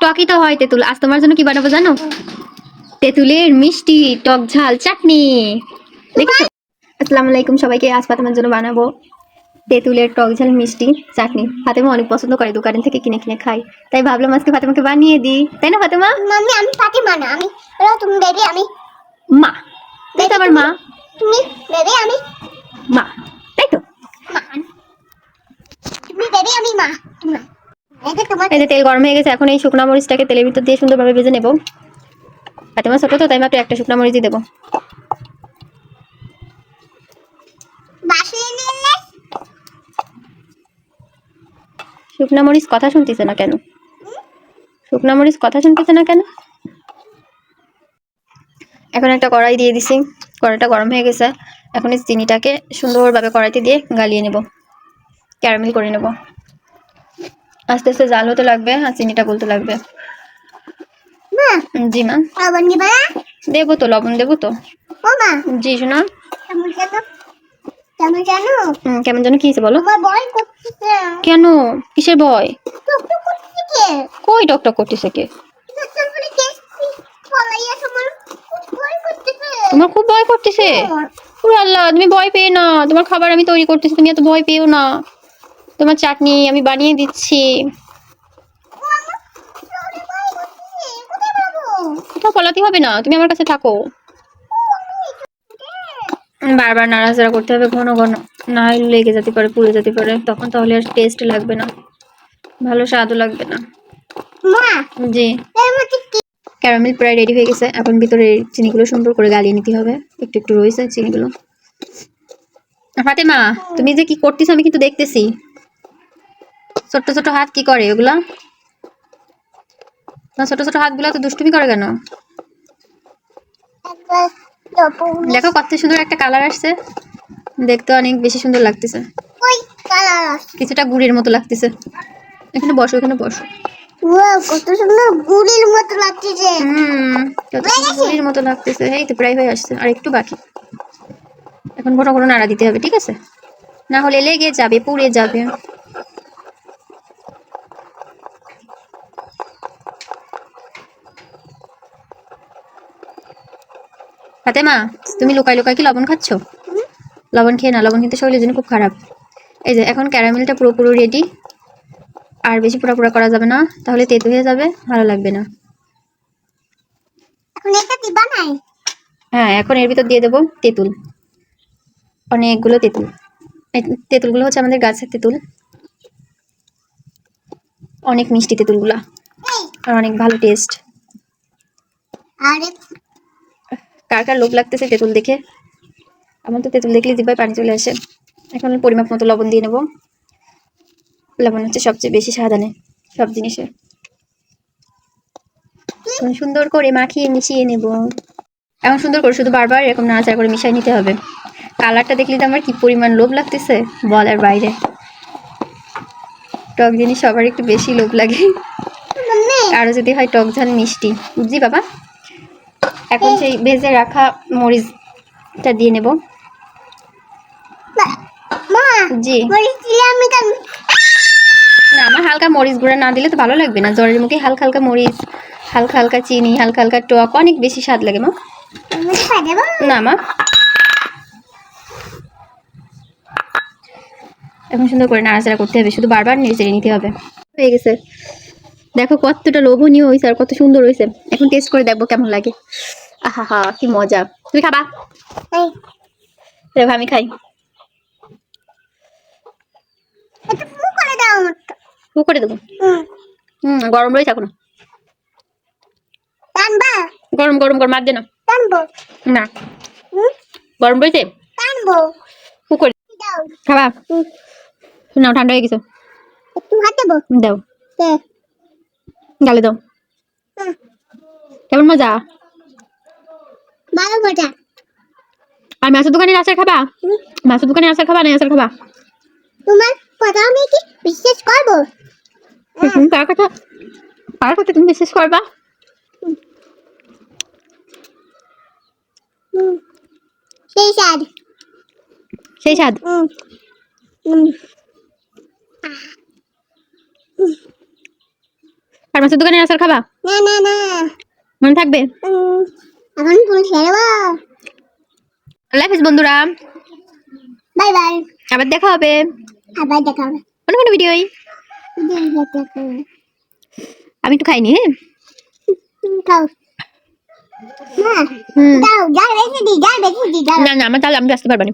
টকই তো হয় তেঁতুল। আজ তোমার জন্য কি বানাবো জানো? তেঁতুলের মিষ্টি টক ঝাল চাটনি। দেখেছো? আসসালামু আলাইকুম সবাইকে। আজ ফাতেমার জন্য বানাবো তেঁতুলের টক ঝাল মিষ্টি চাটনি। ফাতেমা অনেক পছন্দ করে, দোকান থেকে কিনে কিনে খাই, তাই ভাবলাম আজকে ফাতেমাকে বানিয়ে দিই। তাই না ফাতেমা? মাম্মি আমি ফাতেমা না, আমি তুমি বেবি, আমি মা। তাই তো আমার মা। তুমি বেবি, আমি মা। তাই তো। মা। তুমি বেবি, আমি মা। তুমি এই যে তেল গরম হয়ে গেছে, এখন এই শুকনো মরিচটাকে তেলের ভিতর দিয়ে সুন্দরভাবে ভেজে নেব। ফাতেমা ছোট তো, তাই মাত্র একটা শুকনো মরিচই দেবো। বাসিয়ে নিলে শুকনো মরিচ কথা শুনতেছে না কেন? শুকনো মরিচ কথা শুনতেছে না কেন? এখন একটা কড়াই দিয়ে দিছি, কড়াইটা গরম হয়ে গেছে। এখন এই চিনিটাকে সুন্দরভাবে কড়াইতে দিয়ে গালিয়ে নেব, ক্যারামেল করে নেব। আস্তে আস্তে জাল হতে লাগবে আর চিনিটা গলতে লাগবে। মা জি মা। লবণ দিবা? দেবো তো, লবণ দেবো তো। ও মা জি শোনা। কেমন জানো, কেমন জানো কেমন যেন কি হয়েছে বলো? আমার ভয় করতেছে। কেন? কিসের ভয়? টকটক করতেছে কে? কই টকটক করতেছে কে? তারপরে কে ফলাইয়া তোমার ভয় করতেছে। তোমার খুব ভয় করতেছে? ওরে আল্লাহ, তুমি ভয় পেয়ে না, তোমার খাবার আমি তৈরি করতেছি, তুমি এত ভয় পেও না। তোমার চাটনি আমি বানিয়ে দিচ্ছি। কোথাও পলাতে হবে না, তুমি আমার কাছে থাকো। বারবার নাড়াচাড়া করতে হবে ঘন ঘন, না হলে লেগে যেতে পারে, পুড়ে যেতে পারে, তখন তাহলে আর টেস্ট লাগবে না, ভালো স্বাদও লাগবে না। মা জি। এর মধ্যে কি? ক্যারামেল প্রায় রেডি হয়ে গেছে। এখন ভিতরে চিনিগুলো সুন্দর করে গালিয়ে নিতে হবে, একটু একটু রয়েছে চিনিগুলো। ফাতেমা তুমি যে কি করতেছো আমি কিন্তু দেখতেছি। ছোট্ট ছোট হাত কি করে ওগুলা? না ছোট ছোট হাতগুলো তো দুষ্টুমি করে কেন? একবার লবণ দেখো কত সুন্দর একটা কালার আসছে, দেখতে অনেক বেশি সুন্দর লাগতেছে। ওই কালার। কিছুটা গুড়ের মতো লাগতেছে। এখানে বসো, এখানে বসো। ওয়াও কত সুন্দর গুড়ের মতো লাগছে। কত সুন্দর গুড়ের মতো লাগতেছে। এই তো প্রায় হয়ে আসছে, আর একটু বাকি। এখন ঘন ঘন নাড়া দিতে হবে, ঠিক আছে? না হলে লেগে যাবে, পুড়ে যাবে। ফাতেমা তুমি লুকাই লুকাই কি লবণ খাচ্ছ? লবণ খেয়ে না, লবণ কিন্তু শরীরের জন্য খুব খারাপ। এই যে এখন ক্যারামেলটা পুরোপুরি রেডি, আর বেশি পোড়া পোড়া করা যাবে না, তাহলে তেতো হয়ে যাবে, ভালো লাগবে না। এখন এটা দিবা নাই? হ্যাঁ, এখন এর ভিতর দিয়ে দেবো তেঁতুল, অনেকগুলো তেঁতুল। এই তেঁতুলগুলো হচ্ছে আমাদের গাছের তেঁতুল, অনেক মিষ্টি তেঁতুলগুলা, আর অনেক ভালো টেস্ট। আরে কার কার লোভ লাগতেছে তেঁতুল দেখে? আমার তো তেঁতুল দেখলে জিহ্বায় পানি চলে আসে। এখন পরিমাপ মতো লবণ দিয়ে নেব। লবণ হচ্ছে সবচেয়ে বেশি স্বাদ আনে সব জিনিসে। এখন সুন্দর করে মাখিয়ে মিশিয়ে নেব। এখন সুন্দর করে শুধু বারবার এরকম নাড়াচাড়া করে মিশিয়ে নিতে হবে। কালারটা দেখলে তো আমার কি পরিমাণ লোভ লাগতেছে বলার বাইরে। টক জিনিস সবার একটু বেশি লোভ লাগে, আরও যদি হয় টক ঝাল মিষ্টি। জি বাবা। এখন সেই ভেজে রাখা মরিচটা দিয়ে নেব। মা জি। মরিচ দিলে আমি কেন? না, আমার হালকা মরিচ গুঁড়া না দিলে তো ভালো লাগবে না। জ্বরের মুখে হালকা হালকা মরিচ, হালকা হালকা চিনি, হালকা হালকা টক, অনেক বেশি স্বাদ লাগে মা। আমি খাই দেব না মা। এখন সুন্দর করে নাড়াচাড়া করতে হবে, শুধু বারবার নেড়ে চেড়ে নিতে হবে। হয়ে গেছে, দেখো কতটা লোভনীয় হয়েছে আর কত সুন্দর হয়েছে। এখন টেস্ট করে দেখবো কেমন লাগে। আহা হা, কি মজা। তুমি খাবা? এই দেখো আমি খাই। এটা ফু করে দাও আমারটা। ফু করে দেবো? গরম রয়েছে এখনো। টানবা? গরম গরম গরম, মার দে না। টানবো না, গরম রয়েছে। টানবো ফু করে দাও। খাবা? নাও, ঠান্ডা হয়ে গেছে। একটু হাতে দেবো। দাও, দে গালে দাও। কেমন মজা? ভালো মজা। আর মাছের দোকানের আচার খাবা? মাছের দোকানের আচার খাবা না আচার খাবা? তোমার কথা আমি কি বিশ্বাস করবো? কার কথা, কার কথা তুমি বিশ্বাস করবা? সেই স্বাদ। সেই স্বাদ। ফার্মাসির দোকানে আসার খাবা? না না না মনে থাকবে? এখন ফুল খেলবো। আল্লাহ হাফেজ বন্ধুরা, বাই বাই, আবার দেখা হবে আবার দেখা হবে। অন্য কোনো ভিডিওই। আমি একটু খাইনি। হ্যাঁ খাও না, হুম দাও, যা বেশি দি, যা বেশি দি, দাও। না না, আমার তাহলে আমি ব্যস্ত পারবো না।